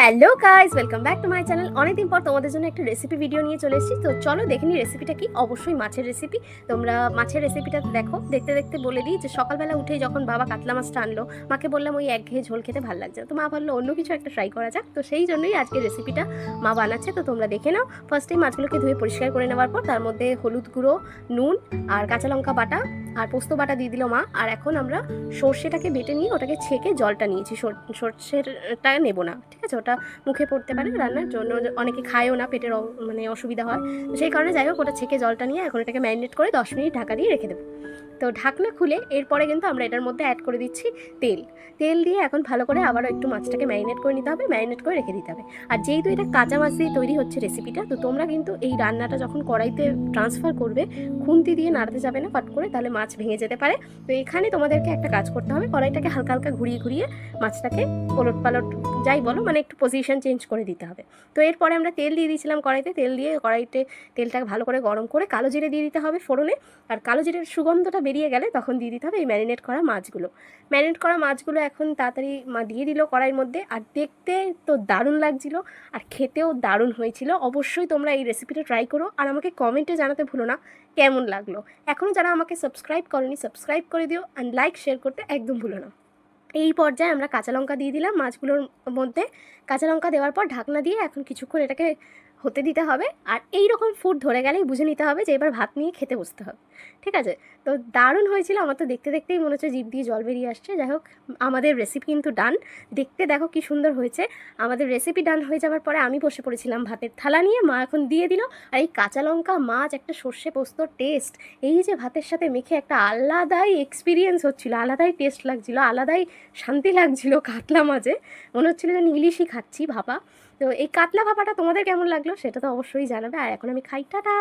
Hello guys, welcome back to my channel. অনেকদিন পর তোমাদের জন্য একটা রেসিপি ভিডিও নিয়ে চলে এসেছি। তো চলো দেখে নিই রেসিপিটা কি। অবশ্যই মাছের রেসিপি। তোমরা মাছের রেসিপিটা দেখো। দেখতে দেখতে বলে দিই যে সকালবেলা উঠেই যখন বাবা কাতলা মাছটা আনলো, মাকে বললাম ওই একঘেয়ে ঝোল খেতে ভালো লাগছে না। তো মা ভাবলো অন্য কিছু একটা ট্রাই করা যাক। তো সেই জন্যই আজকে রেসিপিটা মা বানাচ্ছে। তো তোমরা দেখে নাও। ফার্স্টেই মাছগুলোকে ধুয়ে পরিষ্কার করে নেওয়ার পর তার মধ্যে হলুদ গুঁড়ো, নুন আর কাঁচা লঙ্কা বাটা আর পোস্ত বাটা দিয়ে দিল মা। আর এখন আমরা সর্ষেটাকে বেটে নিয়ে ওটাকে ছেঁকে জলটা নিয়েছি। সর্ষেরটা নেবো না, ঠিক আছে? ওটা মুখে পড়তে পারে রান্নার জন্য, অনেকে খায়ও না, পেটের মানে অসুবিধা হয়। তো সেই কারণে যাই হোক ওটা ছেঁকে জলটা নিয়ে এখন এটাকে ম্যারিনেট করে 10 মিনিট ঢাকা দিয়ে রেখে দেবো। তো ঢাকনা খুলে এরপরে কিন্তু আমরা এটার মধ্যে অ্যাড করে দিচ্ছি তেল। তেল দিয়ে এখন ভালো করে আবারও একটু মাছটাকে ম্যারিনেট করে নিতে হবে, ম্যারিনেট করে রেখে দিতে হবে। আর যেহেতু এটা কাঁচা মাছ দিয়ে তৈরি হচ্ছে রেসিপিটা, তো তোমরা কিন্তু এই রান্নাটা যখন কড়াইতে ট্রান্সফার করবে, খুন্তি দিয়ে নাড়াতে যাবে না ফট করে, তাহলে মাছ ভেঙে যেতে পারে। তো এখানে তোমাদেরকে একটা কাজ করতে হবে, কড়াইটাকে হালকা হালকা ঘুরিয়ে ঘুরিয়ে মাছটাকে ওলট পালট যাই বলো, মানে একটু পজিশন চেঞ্জ করে দিতে হবে। তো এরপরে আমরা তেল দিয়ে দিয়েছিলাম কড়াইতে, তেল দিয়ে কড়াইতে তেলটাকে ভালো করে গরম করে কালো জিরে দিয়ে দিতে হবে ফোড়নে। আর কালো জিরের সুগন্ধটা বেরিয়ে গেলে তখন দিয়ে দিতে হবে এই ম্যারিনেট করা মাছগুলো। ম্যারিনেট করা মাছগুলো এখন তাড়াতাড়ি মা দিয়ে দিল কড়াইয়ের মধ্যে। আর দেখতে তো দারুণ লাগছিল আর খেতেও দারুণ হয়েছিল। অবশ্যই তোমরা এই রেসিপিটা ট্রাই করো আর আমাকে কমেন্টে জানাতে ভুলো না কেমন লাগলো। এখনও যারা আমাকে সাবস্ক্রাইব করনি সাবস্ক্রাইব করে দিও, অ্যান্ড লাইক শেয়ার করতে একদম ভুলো না। এই পর্যায়ে আমরা কাঁচা লঙ্কা দিয়ে দিলাম মাছগুলোর মধ্যে। কাঁচা লঙ্কা দেওয়ার পর ঢাকনা দিয়ে এখন কিছুক্ষণ এটাকে হতে দিতে হবে। আর এই রকম ফুড ধরে গেলেই বুঝে নিতে হবে যে এবার ভাত নিয়ে খেতে বসতে হবে, ঠিক আছে? তো দারুণ হয়েছিল। আমার তো দেখতে দেখতেই মনে হচ্ছে জিভ দিয়ে জল বেরিয়ে আসছে। যাই হোক, আমাদের রেসিপি কিন্তু ডান। দেখতে দেখো কি সুন্দর হয়েছে। আমাদের রেসিপি ডান হয়ে যাওয়ার পরে আমি বসে পড়েছিলাম ভাতের থালা নিয়ে, মা এখন দিয়ে দিল। আর এই কাঁচা লঙ্কা মাছ, একটা সর্ষে পোস্তর টেস্ট, এই যে ভাতের সাথে মেখে একটা আলাদাই এক্সপিরিয়েন্স হচ্ছিল, আলাদাই টেস্ট লাগছিল, আলাদাই শান্তি লাগছিল। কাতলা মাঝে মনে হচ্ছিল যেন ইলিশই খাচ্ছি ভাপা। তো এই কাতলা ভাপাটা তোমাদের কেমন লাগলো সেটা তো অবশ্যই জানাবে। আর এখন আমি খাই, টাটা।